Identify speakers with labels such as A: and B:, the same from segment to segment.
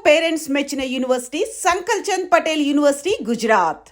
A: Parents మెచ్చిన university సంకల్ Chand Patel university Gujarat.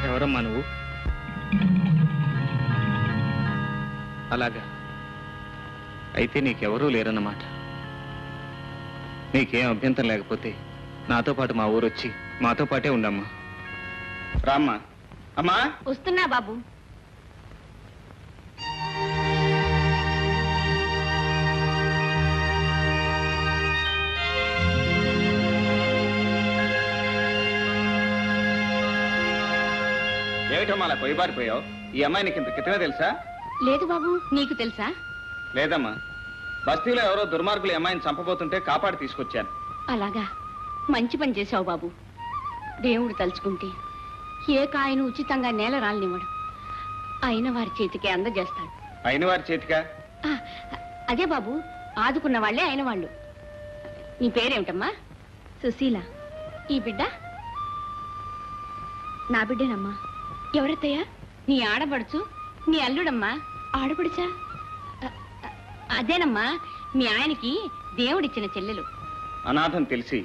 B: ఎవరమ్మా నువ్వు? అలాగా అయితే నీకెవరూ లేరన్నమాట. నీకేం అభ్యంతరం లేకపోతే నాతో పాటు మా ఊరు వచ్చి మాతో పాటే ఉండమ్మా. రామ్మా. అమ్మా
C: వస్తున్నా బాబు.
B: ఏమిటమ్మా అలా పోయిబారిపోయావు? ఈ అమ్మాయి నీకు ఇంత క్రితమే తెలుసా?
C: లేదు బాబు, నీకు తెలుసా?
B: లేదమ్మా, బస్తీలో ఎవరో దుర్మార్గులు అమ్మాయిని చంపబోతుంటే కాపాడి తీసుకొచ్చాను.
C: అలాగా, మంచి పని చేశావు బాబు. దేవుడు తలుచుకుంటే ఏ కాయను ఉచితంగా నేల రాలనివ్వడు. అయిన వారి చేతికి అందజేస్తాడు.
B: అయిన వారి చేతికా?
C: అదే బాబు, ఆదుకున్న వాళ్లే అయిన వాళ్ళు. నీ పేరేమిటమ్మా? సుశీల. ఈ బిడ్డ? నా బిడ్డేనమ్మా. ఎవరత్తయ్యా? నీ ఆడపడుచు, నీ అల్లుడమ్మా. ఆడపడుచా? అదేనమ్మా, మీ ఆయనకి దేవుడిచ్చిన చెల్లెలు.
B: అనాథం తెలిసి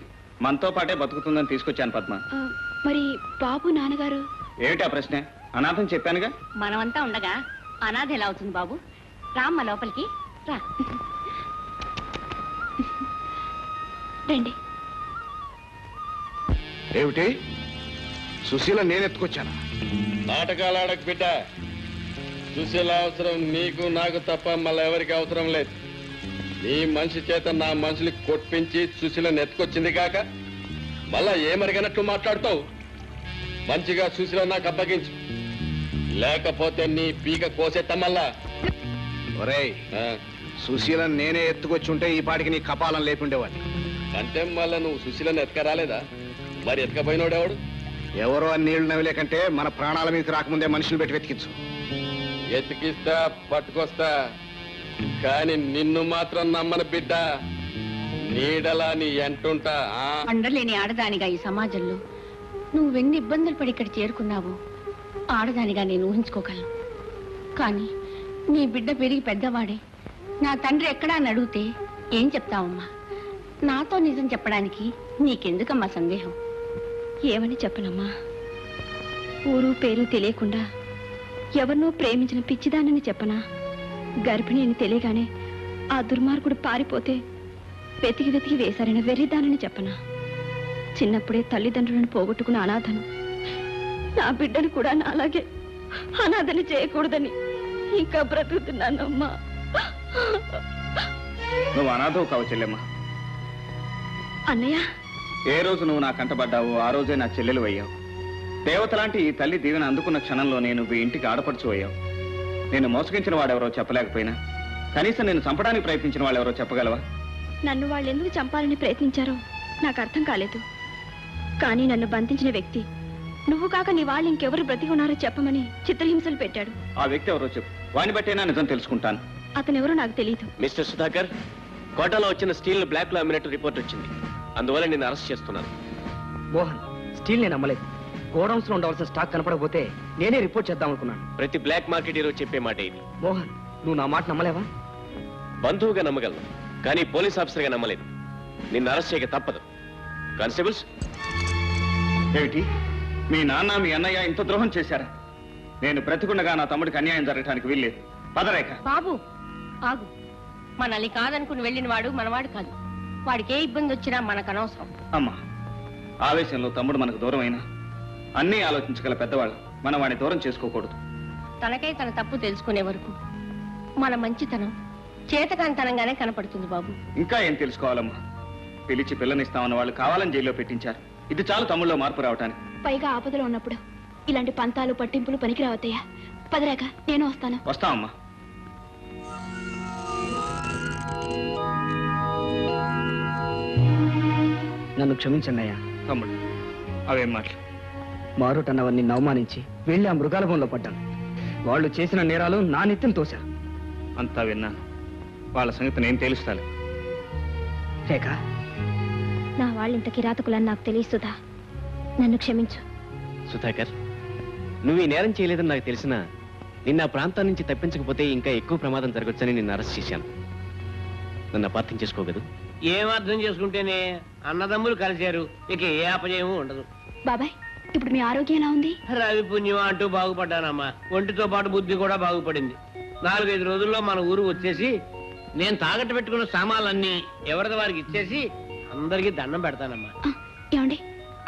B: మనతో పాటే బతుకుతుందని తీసుకొచ్చాను పద్మ.
C: మరి బాబు నాన్నగారు?
B: ఏమిటా ప్రశ్న? అనాథం చెప్పానుగా.
C: మనమంతా ఉండగా అనాథ ఎలా అవుతుంది బాబు? రామ్మ లోపలికి రా. రండి.
D: ఏమిటి? సుశీల నేనెత్తుకొచ్చాను.
E: నాటకాలు ఆడకు బిడ్డ. సుశీల అవసరం నీకు నాకు తప్ప మళ్ళీ ఎవరికి అవసరం లేదు. నీ మనిషి చేత నా మనుషులు కొట్టించి సుశీలను ఎత్తుకొచ్చింది కాక మళ్ళా ఏమరిగినట్లు మాట్లాడుతావు? మంచిగా సుశీల నాకు అప్పగించు, లేకపోతే నీ పీక కోసేత్తా మళ్ళా.
D: ఒరేయ్, సుశీల నేనే ఎత్తుకొచ్చుంటే ఈ పాటికి నీ కపాలం లేకుండేవాడిని.
E: అంటే మళ్ళా నువ్వు సుశీలను ఎత్తుకరాలేదా? మరి ఎత్తుకపోయినోడెవడు?
D: ఎవరో అని నీళ్లు నవ్విలే కంటే మన ప్రాణాల మీదకి రాకముందే మనుషులు పెట్టి వెతికించు.
E: ఎతికిస్తా, పట్టుకొస్తా, కాని నిన్ను మాత్రం నమ్మను బిడ్డ. నీడలా నీ ఎంటుంటా.
C: అండలేని ఆడదానిగా ఈ సమాజంలో నువ్వెన్ని ఇబ్బందులు పడి ఇక్కడ చేరుకున్నావు ఆడదానిగా నేను ఊహించుకోగలను. కానీ నీ బిడ్డ పెరిగి పెద్దవాడే నా తండ్రి ఎక్కడా అని అడిగితే ఏం చెప్తావమ్మా? నాతో నిజం చెప్పడానికి నీకెందుకమ్మా సందేహం? ఏమని చెప్పనమ్మా? ఊరు పేరు తెలియకుండా ఎవరినో ప్రేమించిన పిచ్చిదానని చెప్పనా?
F: గర్భిణి అని తెలియగానే ఆ దుర్మార్గుడు పారిపోతే వెతికి వెతికి వేశారని వెర్రిదానని చెప్పనా? చిన్నప్పుడే తల్లిదండ్రులను పోగొట్టుకున్న అనాథను నా బిడ్డను కూడా నాలాగే అనాథని చేయకూడదని ఇంకా బ్రతుకుతున్నానమ్మా.
B: నువ్వు అనాథవు కావు చెల్లెమ్మ.
F: అన్నయ్య,
B: ఏ రోజు నువ్వు నా కంటపడ్డావో ఆ రోజే నా చెల్లెలు అయ్యావు. దేవత లాంటి ఈ తల్లి దీవెన అందుకున్న క్షణంలో నేను ఈ ఇంటికి ఆడపడుచు అయ్యావు. నేను మోసగించిన వాడెవరో చెప్పలేకపోయినా కనీసం నేను చంపడానికి ప్రయత్నించిన వాళ్ళెవరో చెప్పగలవా?
F: నన్ను వాళ్ళు ఎందుకు చంపాలని ప్రయత్నించారో నాకు అర్థం కాలేదు. కానీ నన్ను బంధించిన వ్యక్తి నువ్వు కాక నీ వాళ్ళు ఇంకెవరు బ్రతికి ఉన్నారో చెప్పమని చిత్రహింసలు పెట్టాడు.
B: ఆ వ్యక్తి ఎవరో చెప్పు, వాడిని బట్టేనా నిజం తెలుసుకుంటాను.
F: అతనెవరో నాకు తెలియదు.
G: మిస్టర్ సుధాకర్, కోటాలో వచ్చిన స్టీల్ బ్లాక్ లో అమ్మినట్టు రిపోర్ట్ వచ్చింది. అందువల్ల నేను అరెస్ట్ చేస్తున్నాను.
H: మోహన్, స్టీల్ నేను నమ్మలేదు. గోడౌన్స్ లో ఉండవలసిన స్టాక్ కనపడకపోతే నేనే రిపోర్ట్ చేద్దాం అనుకున్నాను.
G: ప్రతి బ్లాక్ మార్కెట్ హీరో చెప్పే మాట ఇది.
H: మోహన్, నువ్వు నా మాట నమ్మలేవా?
G: బంధువుగా నమ్మగలను, కానీ పోలీస్ ఆఫీసర్గా నమ్మలేదు. నిన్ను అరెస్ట్ చేయక తప్పదు. కానిస్టేబుల్స్,
B: ఏమిటి మీ నాన్న మీ అన్నయ్య ఇంత ద్రోహం చేశారా? నేను బ్రతికుండగా నా తమ్ముడికి అన్యాయం జరగటానికి వీల్లేదు. పదరేఖ.
C: బాబు ఆగు. మనల్ని కాదనుకుని వెళ్ళిన వాడు మనవాడు కాదు. వాడికి ఏ ఇబ్బంది వచ్చినా మనకు అనవసరం.
B: అమ్మా, ఆవేశంలో తమ్ముడు మనకు దూరం అయినా అన్నీ ఆలోచించగల పెద్దవాళ్ళు మనం వాడిని దూరం చేసుకోకూడదు.
C: తనకై తన తప్పు తెలుసుకునే వరకు మన మంచితనం చేతకాంతనంగానే కనపడుతుంది బాబు.
B: ఇంకా ఏం తెలుసుకోవాలమ్మా? పిలిచి పిల్లనిస్తామన్న వాళ్ళు కావాలని జైల్లో పెట్టించారు. ఇది చాలు తమ్ముళ్ళలో మార్పు రావటానికి.
F: పైగా ఆపదలో ఉన్నప్పుడు ఇలాంటి పంతాలు పట్టింపులు పనికిరావద్దయ్యా. పదరాక నేను వస్తాను.
B: వస్తామమ్మా.
H: నన్ను క్షమించండి అయ్యా.
B: తమ్ముడు, అవేం మాటలు?
H: మారుటన్నవన్నీ అవమానించి వెళ్ళి ఆ మృగాల బొమ్మలో పడ్డాను. వాళ్ళు చేసిన నేరాలు నా నెత్తిన తోశారు.
B: అంతా విన్నాను. వాళ్ళ సంగతి నేను తెలుస్తాను.
H: రేఖ,
F: నా వాళ్ళు ఇంత కిరాతకులని నాకు తెలియసుదా. నన్ను క్షమించు.
G: సుధాకర్, నువ్వు ఈ నేరం చేయలేదని నాకు తెలిసినా నిన్న ఆ ప్రాంతం నుంచి తప్పించకపోతే ఇంకా ఎక్కువ ప్రమాదం జరగొచ్చని నిన్ను అరెస్ట్ చేశాను. నన్ను అపార్థం చేసుకోగదు.
I: ఏం అర్థం చేసుకుంటేనే అన్నదమ్ములు కలిశారు, ఇక ఏ అపజయము ఉండదు.
F: బాబాయ్, ఇప్పుడు మీ ఆరోగ్యం ఎలా ఉంది?
I: రవి పుణ్యం అంటూ బాగుపడ్డానమ్మా. ఒంటితో పాటు బుద్ధి కూడా బాగుపడింది. 4-5 రోజుల్లో మన ఊరు వచ్చేసి నేను తాగట్టు పెట్టుకున్న సామాన్లన్నీ ఎవరిది వారికి ఇచ్చేసి అందరికీ దండం పెడతానమ్మా.
F: ఏమండి,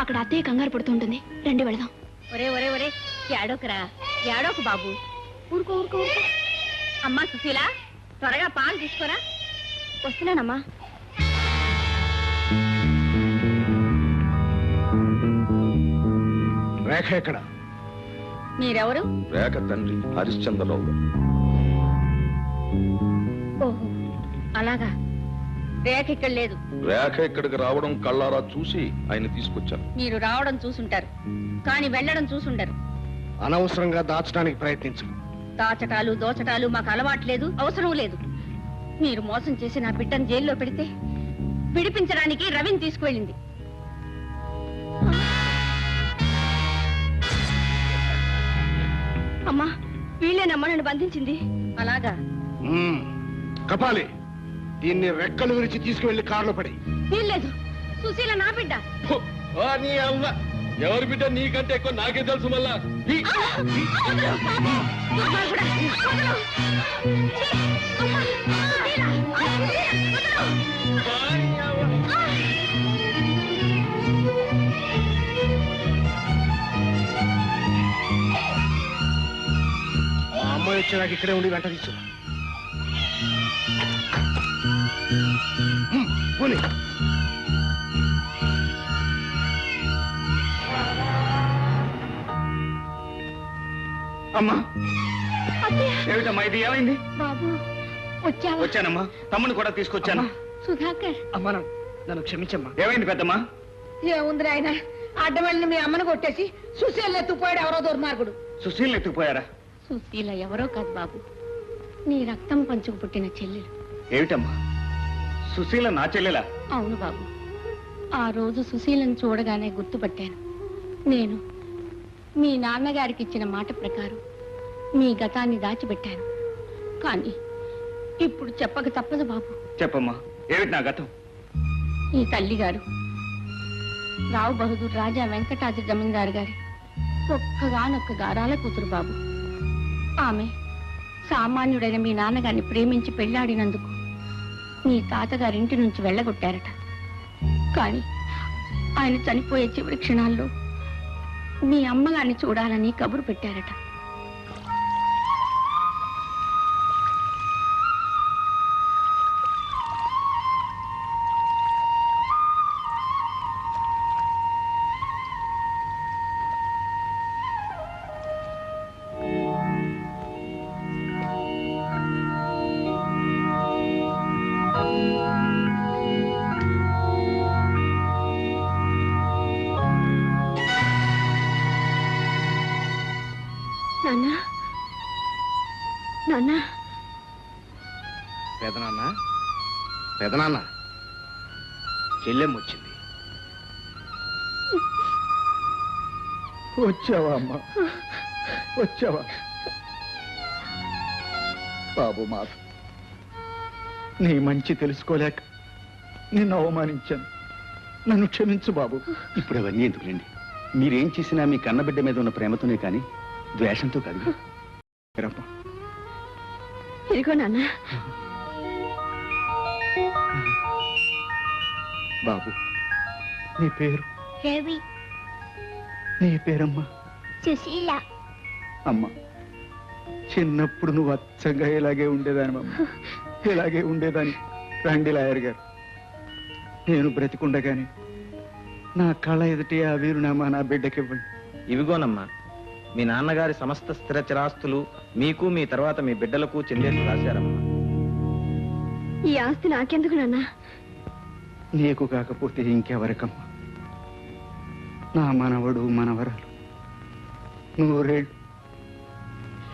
F: అక్కడ అత్తయ్య కంగారు పడుతుంటుంది. రండి వెళదాం.
C: ఒరే ఒరే ఒరే, ఏడోకరా, ఏడోకు బాబు. ఊరుకో ఊరుకో ఊరుకో. అమ్మా సుశీల, త్వరగా పాలు తీసుకోరా.
F: వస్తున్నానమ్మా.
D: రేఖ ఎక్కడ?
C: మీరెవరు?
D: రేఖ తండ్రి హరిశ్చంద్రరావు గారు.
C: ఓహో, అలాగా. రేఖ ఇక్కడ లేదు.
D: రేఖ ఇక్కడికి రావడం కళ్ళారా చూసి ఆయన తీసుకొచ్చాను.
C: మీరు రావడం చూసుంటారు, కానీ వెళ్ళడం చూసుండరు.
D: అనవసరంగా దాచడానికి ప్రయత్నించు.
C: దాచటాలు దోచటాలు మాకు అలవాట్లేదు, అవసరం లేదు. మీరు మోసం చేసి నా బిడ్డను జైల్లో పెడితే విడిపించడానికి రవిని తీసుకువెళ్ళింది.
F: అమ్మా, వీళ్ళేనమ్మా నన్ను బంధించింది.
C: అలాగా?
D: కపాలి, దీన్ని రెక్కలు విరిచి తీసుకువెళ్లి కారులో పడి.
C: వీల్లేదు, సుశీల నా బిడ్డ.
E: నీ అవ్వ, ఎవరి బిడ్డ నీకంటే ఎక్కువ నాకే తెలుసు. మళ్ళా
D: మా అమ్మాయి వచ్చేదాకా ఇక్కడే ఉండి వెంట తీసు. పోనీ.
B: అమ్మా, ఏమిటమ్మా ఇది? ఏమైంది?
C: బాబు వచ్చావా?
B: వచ్చానమ్మా, తమ్ముని కూడా తీసుకొచ్చాను.
C: సుధాకర్,
H: అమ్మా, నన్ను క్షమించమ్మా.
B: ఏమైంది పెద్దమ్మా?
J: ఏముంది ఆయన, అడ్డమల్ని మీ అమ్మను కొట్టేసి సుశీల్ ఎత్తుకుపోయాడు ఎవరో దుర్మార్గుడు.
B: సుశీల్ని ఎత్తుకుపోయారా?
C: సుశీల ఎవరో కాదు బాబు, నీ రక్తం పంచుకు పుట్టిన చెల్లెలు.
B: ఏమిటమ్మా, సుశీల నా చెల్లెలా?
C: అవును బాబు, ఆ రోజు సుశీలను చూడగానే గుర్తుపట్టాను. నేను మీ నాన్నగారికి ఇచ్చిన మాట ప్రకారం మీ గతాన్ని దాచిపెట్టాను. కానీ ఇప్పుడు చెప్పక తప్పదు బాబు.
B: చెప్పమ్మా, ఏమిటి నా గతం?
C: ఈ తల్లిగారు రావు బహదూర్ రాజా వెంకటాద్రి జమీందారు గారి ఒక్కగానొక్క గారాల కూతురు బాబు. ఆమె సామాన్యుడైన మీ నాన్నగారిని ప్రేమించి పెళ్లాడినందుకు మీ తాతగారింటి నుంచి వెళ్ళగొట్టారట. కానీ ఆయన చనిపోయే చివరి క్షణాల్లో మీ అమ్మగారిని చూడాలని కబురు పెట్టారట.
F: నాన్న నాన్న
D: పెదనాన్న పెదనాన్న చెల్లెమ్మ వచ్చింది.
K: వచ్చావా అమ్మా, వచ్చావా? బాబు మాధవ్, నీ మంచి తెలుసుకోలేక నిన్ను అవమానించాను. నన్ను క్షమించు బాబు.
B: ఇప్పుడు అవన్నీ ఎందుకులేండి. మీరేం చేసినా మీ కన్నబిడ్డ మీద ఉన్న ప్రేమతోనే కానీ ద్వేషంతో కాదు.
F: ఇదిగో నాన్న.
K: బాబు, నీ పేరు?
C: రవి.
K: నీ పేరమ్మా?
C: సుశీల.
K: అమ్మా, చిన్నప్పుడు నువ్వు అచ్చంగా ఇలాగే ఉండేదాని అమ్మ, ఇలాగే ఉండేదాన్ని. రండి లాయర్ గారు, నేను బ్రతికుండగానే నా కళ ఎదుటి ఆ వీరునామా నా బిడ్డకివ్వండి.
H: ఇవిగోనమ్మా, మీ నాన్నగారి సమస్త స్థిర చిరాస్తులు మీకు మీ తర్వాత మీ బిడ్డలకు చెందేట్టు రాశారమ్మా.
F: ఈ ఆస్తి నాకెందుకు నాన్న?
K: నీకు కాకపోతే ఇంకెవరికమ్మా? నా మనవడు మనవరాలు నూరేళ్ళు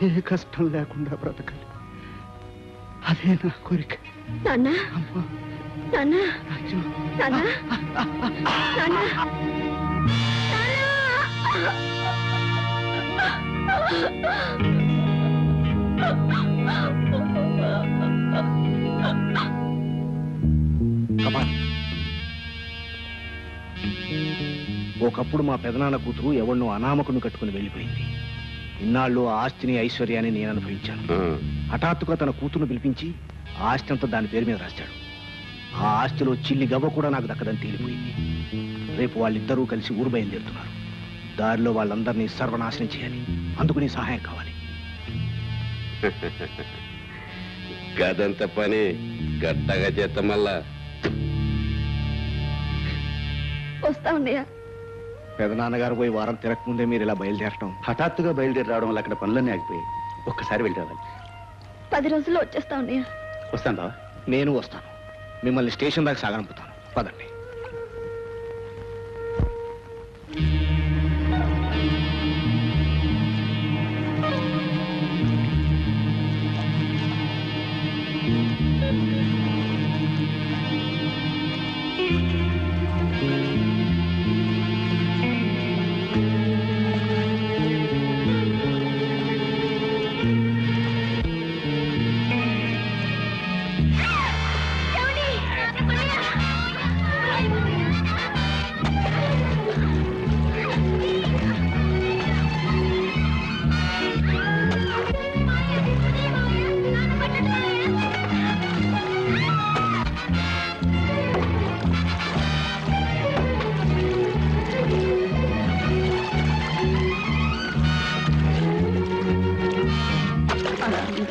K: ఏ కష్టం లేకుండా బ్రతకాలి, అదే నా కోరిక.
F: నాన్న
K: అమ్మా,
F: నాన్న
K: రాజు.
F: నాన్న నాన్న
D: కమాన్. ఒకప్పుడు మా పెదనాన్న కూతురు ఎవరినో అనామకుని కట్టుకుని వెళ్ళిపోయింది. ఇన్నాళ్ళు ఆ ఆస్తిని ఐశ్వర్యాన్ని నేను అనుభవించాను. హఠాత్తుగా తన కూతురును పిలిపించి ఆ ఆస్తి అంతా దాని పేరు మీద రాశాడు. ఆ ఆస్తిలో చిల్లి గవ్వ కూడా నాకు దక్కదని తేలిపోయింది. రేపు వాళ్ళిద్దరూ కలిసి ఊరు బయలుదేరుతున్నారు. దారిలో వాళ్ళందరినీ సర్వనాశనం చేయాలి. అందుకు నీ సహాయం కావాలి.
E: గదంత పని గట్టగా చేస్తాం. మళ్ళా
F: వస్తా ఉన్నాయా?
D: పెదనాన్నగారు పోయి వారం తిరగకముందే మీరు ఇలా బయలుదేరటం.
B: హఠాత్తుగా బయలుదేరి రావడం వల్ల అక్కడ పనులన్నీ ఆగిపోయాయి. ఒక్కసారి వెళ్ళి రావాలి.
F: 10 రోజుల్లో వచ్చేస్తా ఉన్నాయా?
B: వస్తాను బావా.
D: నేను వస్తాను. మిమ్మల్ని స్టేషన్ దాకా సాగనంపుతాను. పదండి.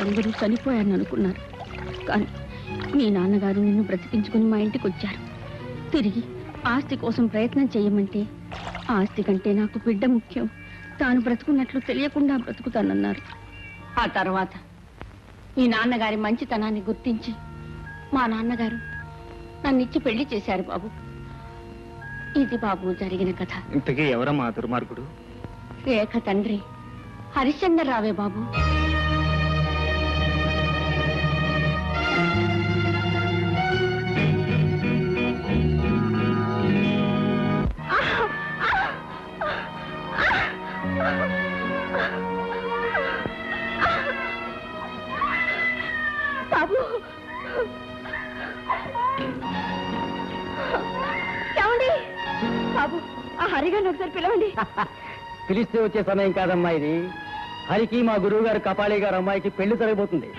C: అందరూ చనిపోయారని అనుకున్నారు. కానీ మీ నాన్నగారు నిన్ను బ్రతికించుకుని మా ఇంటికి వచ్చారు. తిరిగి ఆస్తి కోసం ప్రయత్నం చేయమంటే ఆస్తి కంటే నాకు బిడ్డ ముఖ్యం, తాను బ్రతుకున్నట్లు తెలియకుండా బ్రతుకుతానన్నారు. ఆ తర్వాత మీ నాన్నగారి మంచితనాన్ని గుర్తించి మా నాన్నగారు నన్నిచ్చి పెళ్లి చేశారు బాబు. ఇది బాబు జరిగిన కథ.
H: ఇంతకీ ఎవరమ్మా దుర్మార్గుడు?
C: రేఖ తండ్రి హరిశ్చంద్ర రావే బాబు.
F: బాబు ఏమండి? బాబు, ఆ హరిగారిని ఒకసారి పిలవండి.
H: పిలిస్తే వచ్చే సమయం కాదమ్మా ఇది.
I: హరికి మా గురువు గారు కపాలి గారు అమ్మాయికి పెళ్లి జరగబోతుంది.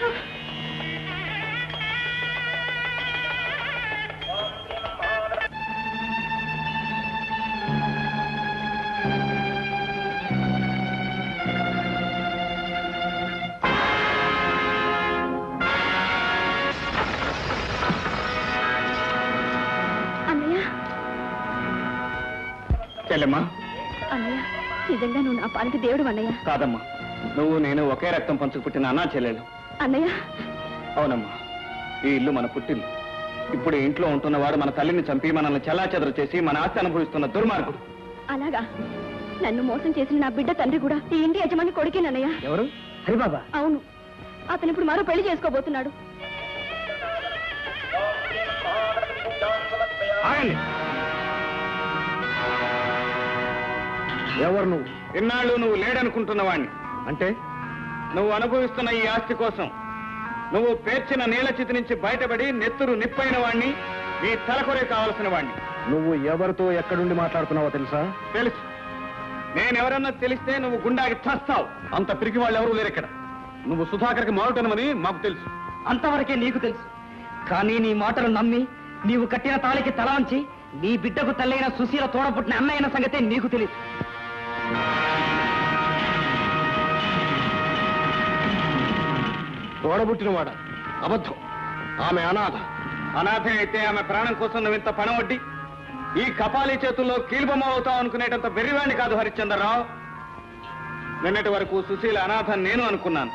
F: అన్నయ్య
B: చెల్లెమ్మా.
F: అన్నయ్య నిజంగా నువ్వు నా పాలిటి దేవుడు అన్నయ్య.
B: కాదమ్మా, నువ్వు నేను ఒకే రక్తం పంచుకు పుట్టిన అన్నా చెల్లెలు.
F: అన్నయ్య
B: అవునమ్మా, ఈ ఇల్లు మన పుట్టిల్లు. ఇప్పుడు ఇంట్లో ఉంటున్నవాడు మన తల్లిని చంపి మనల్ని చెల్లాచెదరు చేసి మన ఆస్తి అనుభవిస్తున్న దుర్మార్గుడు.
F: అలాగా నన్ను మోసం చేసిన నా బిడ్డ తండ్రి కూడా ఈ ఇంటి యజమాని కొడుకేనన్నయ్య.
I: ఎవరు? హరిబాబా.
F: అవును, అతను ఇప్పుడు మరో పెళ్లి చేసుకోబోతున్నాడు.
B: ఆగండి.
D: ఎవరు నువ్వు?
B: ఇన్నాళ్ళు నువ్వు లేడనుకుంటున్న వాణ్ణి.
D: అంటే
B: నువ్వు అనుభవిస్తున్న ఈ ఆస్తి కోసం నువ్వు పేర్చిన నీళ్ల చితి నుంచి బయటపడి నెత్తురు నిప్పైన వాణ్ణి, నీ తలకొరే కావలసిన వాణ్ణి.
D: నువ్వు ఎవరితో ఎక్కడుండి మాట్లాడుతున్నావో తెలుసా?
B: తెలుసు. నేనెవరన్నా తెలిస్తే నువ్వు గుండాకి చస్తావు. అంత పిరికి వాళ్ళు ఎవరూ లేరు ఇక్కడ. నువ్వు సుధాకర్కి మారుటనమని మాకు తెలుసు.
I: అంతవరకే నీకు తెలుసు. కానీ నీ మాటలు నమ్మి నీవు కట్టిన తాళికి తల వంచి నీ బిడ్డకు తల్లైన సుశీల తోడపుట్టిన అన్నయ్యన సంగతే నీకు తెలియదు.
D: తోడబుట్టినవాడ అబద్ధం. ఆమె అనాథ.
B: అనాథే అయితే ఆమె ప్రాణం కోసం నువ్వు ఇంత పణవడ్డి ఈ కపాలి చేతుల్లో కీలుబొమ్మ అవుతావు అనుకునేటంత వెర్రివాణ్ణి కాదు హరిశ్చంద్రరావు. నిన్నటి వరకు సుశీల అనాథ నేను అనుకున్నాను.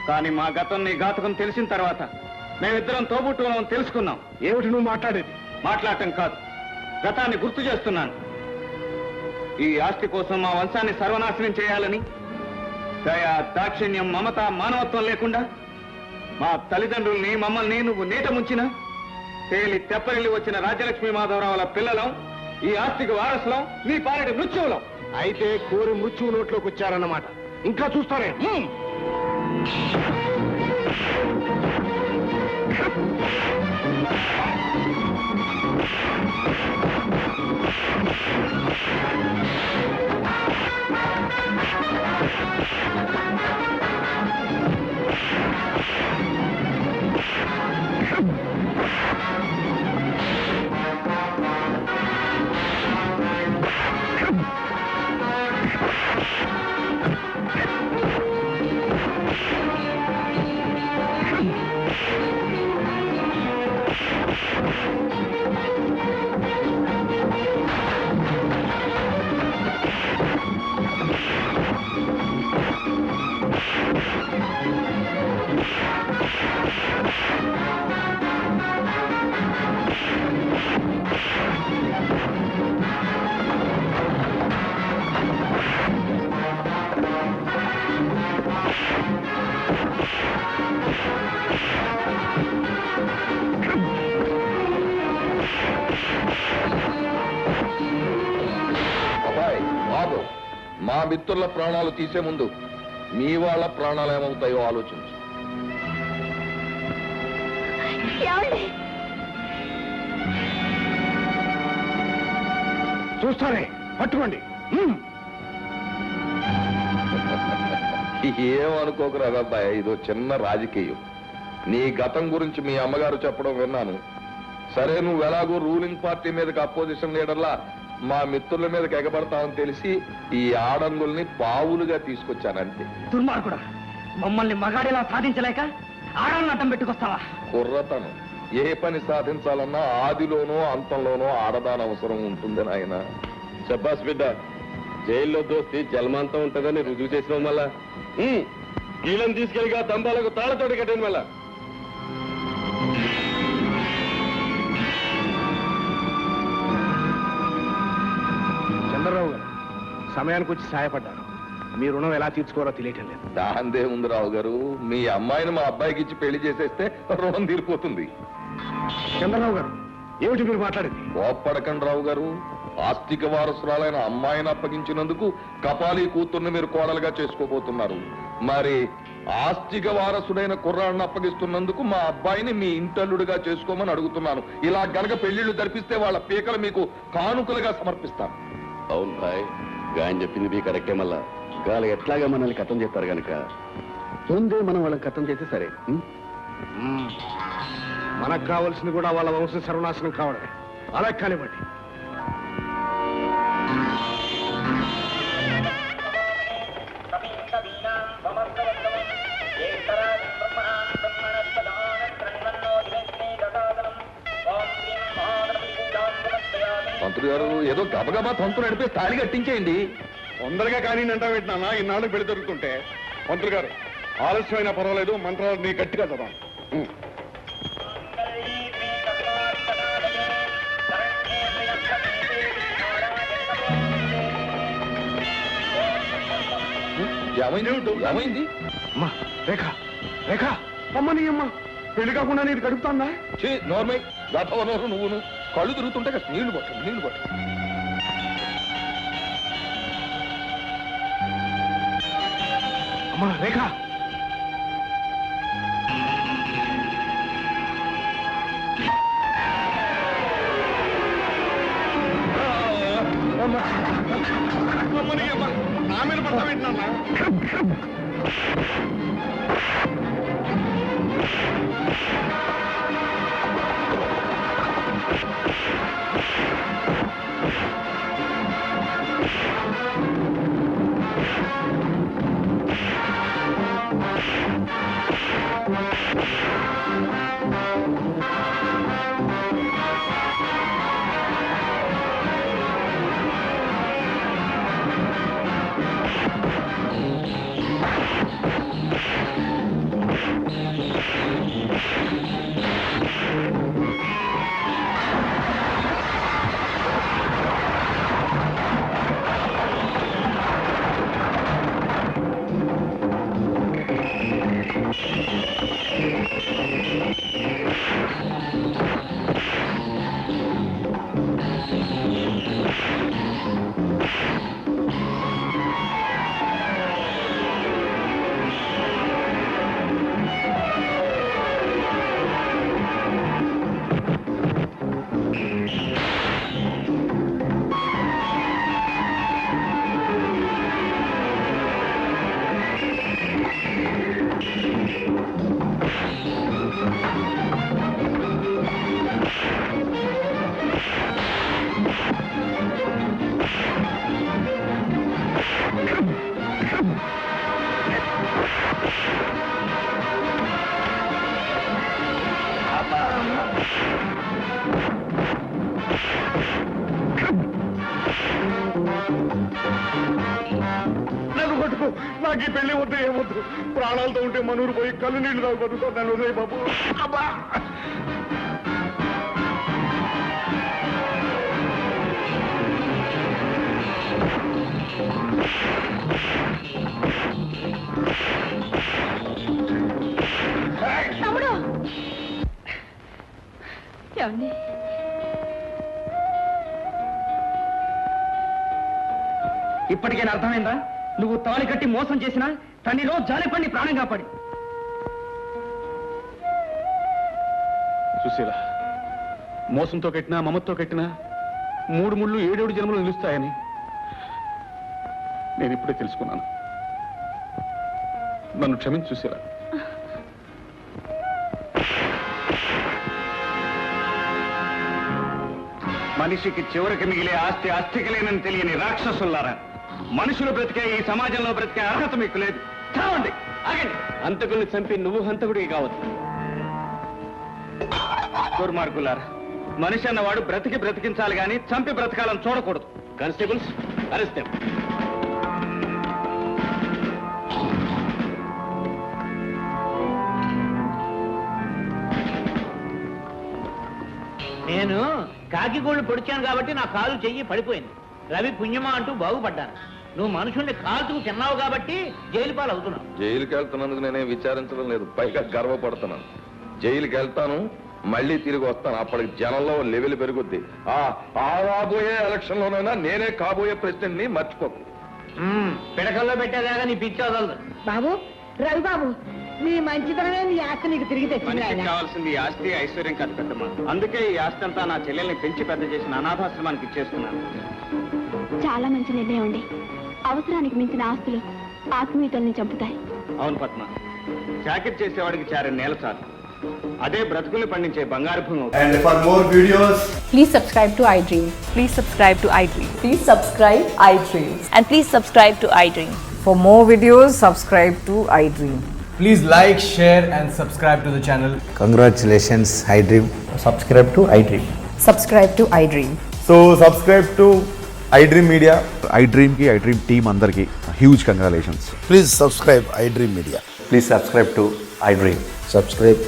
B: కానీ మా గతం నీ ఘాతకం తెలిసిన తర్వాత మేమిద్దరం తోబుట్టుకున్నాం తెలుసుకున్నాం.
D: ఏమిటి నువ్వు మాట్లాడేది?
B: మాట్లాడటం కాదు, గతాన్ని గుర్తు చేస్తున్నాను. ఈ ఆస్తి కోసం మా వంశాన్ని సర్వనాశనం చేయాలని దయ, దాక్షిణ్యం, మమత, మానవత్వం లేకుండా మా తల్లిదండ్రుల్ని మమ్మల్ని నువ్వు నీట ముంచిన తేలి తెప్పరిల్లి వచ్చిన రాజ్యలక్ష్మి మాధవరావుల పిల్లలం, ఈ ఆస్తికి వారసులం, నీ పాలటి మృత్యువులం.
D: అయితే కోరి మృత్యువు నోట్లోకి వచ్చారన్నమాట. ఇంకా చూస్తారే.
E: మా మిత్రుల ప్రాణాలు తీసే ముందు మీ వాళ్ళ ప్రాణాలు ఏమవుతాయో ఆలోచించు.
D: చూస్తారే, పట్టుకోండి.
E: ఏమనుకోకురా అబ్బాయి, ఇదో చిన్న రాజకీయం. నీ గతం గురించి మీ అమ్మగారు చెప్పడం విన్నాను. సరే, నువ్వు ఎలాగో రూలింగ్ పార్టీ మీదకి అపోజిషన్ లీడర్లా మా మిత్రుల మీదకి ఎగబడతామని తెలిసి ఈ ఆడంగుల్ని పావులుగా తీసుకొచ్చానంతే.
I: దుర్మార్గుడా, మమ్మల్ని మగాడిలా సాధించలేక ఆడాలను అడ్డం పెట్టుకొస్తావా?
E: కుర్రతనం ఏ పని సాధించాలన్నా ఆదిలోనో అంతంలోనో ఆడదాని అవసరం ఉంటుంది నాయన.
H: చెప్పాస్ బిడ్డ, జైల్లో దోస్తి జన్మాంతం ఉంటుందని రుజువు చేసిన మళ్ళా వీళ్ళని తీసుకెళ్ళిగా దంబాలకు తాళతోటి కట్టిన మళ్ళా.
D: చంద్రరావు గారు సమయానికి వచ్చి సహాయపడ్డారు. మీ రుణం ఎలా తీర్చుకోవాలో తెలియటం లేదు.
E: దాందే ఉంది రావు గారు, మీ అమ్మాయిని మా అబ్బాయికి ఇచ్చి పెళ్లి చేసేస్తే రుణం తీరిపోతుంది.
D: చంద్రరావు గారు, ఏమిటి మీరు మాట్లాడింది?
E: కోప్పడకండి రావు గారు. ఆస్తిక వారసురాలైన అమ్మాయిని అప్పగించినందుకు కపాలి కూతుర్ని మీరు కోడలుగా చేసుకోబోతున్నారు. మరి ఆస్తిక వారసుడైన కుర్రాడిని అప్పగిస్తున్నందుకు మా అబ్బాయిని మీ ఇంటల్లుడిగా చేసుకోమని అడుగుతున్నాను. ఇలా గనక పెళ్లిళ్లు జరిపిస్తే వాళ్ళ పీకలు మీకు కానుకలుగా సమర్పిస్తాను.
H: అవును భాయ్, గాయని చెప్పింది మీ కరెక్టే. మళ్ళా వాళ్ళు ఎట్లాగా మనల్ని కథం చేస్తారు కనుక ముందే మనం వాళ్ళని కథం చేస్తే సరే.
D: మనకు కావాల్సింది కూడా వాళ్ళ వంశ సర్వనాశనం కావడమే. అలా కానివ్వండి.
H: మంత్రులు గారు ఏదో గబగబా తంతు నడిపి తాళి కట్టించేయండి.
E: తొందరగా కానీ అంటా పెట్టినా ఇన్నాళ్ళు పెళ్లి దొరుకుతుంటే. మంత్రులు గారు ఆలస్యమైనా పర్వాలేదు, మంత్రాలు నీ గట్టిగా చదవండి.
H: ఏమైంది?
D: అమ్మా రేఖ, రేఖ
E: అమ్మని అమ్మ పెళ్లి కాకుండా నేను గడుపుతానా?
H: నోర్మై గతవనోరు నువ్వును కళ్ళు తిరుగుతుంటే నీళ్లు పట్టు, నీళ్లు పట్టు.
D: అమ్మా రేఖ,
E: అమ్మని అమ్మ నా మీద పడతా పెట్టినా. నన్ను కొట్టుకో, నాకు ఈ పెళ్లి వద్దు, ఏమొద్దు. ప్రాణాలతో ఉంటే మనూరు పోయి కళ్ళు నీళ్లు తాగు బతుకో. నన్ను ఉదయ బాబు. అబ్బా
J: తమ్ముడు
F: ఏమండి?
B: ఇప్పటికైనా అర్థమైందా? నువ్వు తాళి కట్టి మోసం చేసినా తనిలో జాలిపండి ప్రాణం కాపాడి.
E: సుశీల, మోసంతో కట్టినా మమతో కట్టినా 3 ముళ్ళు 7 జన్మలు నిలుస్తాయని నేను ఇప్పుడే తెలుసుకున్నాను. నన్ను క్షమించు సుశీల.
B: మనిషికి చివరికి మిగిలే ఆస్తి అస్థికి లేనని తెలియని రాక్షసులారా, మనుషులు బ్రతికే ఈ సమాజంలో బ్రతికే అర్హత మీకు లేదు. చావండి, ఆగండి.
G: హంతకుల్ని చంపి నువ్వు హంతకుడికి కావచ్చు.
B: దుర్మార్గులారా, మనిషి అన్నవాడు బ్రతికించాలి గాని చంపి బ్రతకాలని చూడకూడదు.
G: Constables arrest them.
I: నేను కాకిగోళ్ళు పొడిచాను కాబట్టి నా కాలు చెయ్యి పడిపోయింది. రవి పుణ్యమా అంటూ బాగుపడ్డాను. నువ్వు మనుషుల్ని కాల్చుకు తిన్నావు కాబట్టి జైలు పాలు అవుతున్నావు.
H: జైలుకి వెళ్తున్నందుకు నేనేం విచారించడం లేదు, పైగా గర్వపడుతున్నాను. జైలుకి వెళ్తాను, మళ్ళీ తిరిగి వస్తాను. అప్పటికి జనంలో లెవెల్ పెరుగుద్ది. ఆ రాబోయే ఎలక్షన్ లోనైనా నేనే కాబోయే ప్రెసిడెంట్ ని మర్చిపోకు.
I: పిడకల్లో పెట్టేదాకా నీ పిచ్చి వదలదు.
J: బాబు, రవి బాబు, నీ మంచితనమే నీ ఆస్తి నీకు తిరిగి తెచ్చింది
B: మనిషికి
J: ఆయన.
B: కావాల్సింది ఈ ఆస్తి ఐశ్వర్యం కాదు పెద్దమ్మ. అందుకే ఈ ఆస్తి అంతా నా చెల్లెల్ని పెంచి పెద్ద చేసిన అనాథాశ్రమానికి ఇచ్చేస్తున్నాను.
F: చాలా మంచి నిర్ణయం అండి. అవసరానికి మించిన ఆస్తులు ఆత్మీయతల్ని చంపుతాయి.
B: అవును పద్మ, జాకెట్ చేసేవాడికి చారని నేల చాలు, అదే బ్రతుకుల్ని పండించే బంగారు భూమి అవుతుంది.
K: And for more videos,
C: please subscribe to iDream.
L: Please subscribe to iDream.
C: Please subscribe iDream.
L: And please subscribe to iDream.
C: For more videos, subscribe to iDream.
K: please like, share and subscribe to the channel.
D: Congratulations iDream.
K: Subscribe to iDream.
C: Subscribe to iDream.
K: So subscribe to iDream Media.
M: iDream ki iDream team andarki huge congratulations.
D: Please subscribe iDream media.
K: Please subscribe to iDream.
D: Subscribe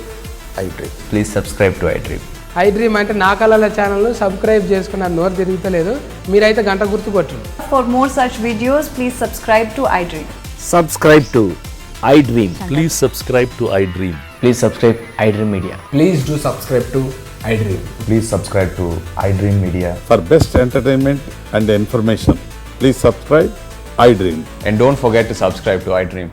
D: iDream.
K: Please subscribe to iDream.
L: iDream అంటే నా కళల channel subscribe చేసుకున్న నోరు తిరుగుతలేదు. మీరైతే గంట గుర్తు కొట్టండి.
C: For more such videos, please subscribe to iDream.
G: Subscribe to iDream.
M: Please subscribe to iDream.
G: Please subscribe iDream media.
K: Please do subscribe to iDream.
M: Please subscribe to iDream Media.
H: For best entertainment and information, please subscribe iDream.
M: And don't forget to subscribe to iDream.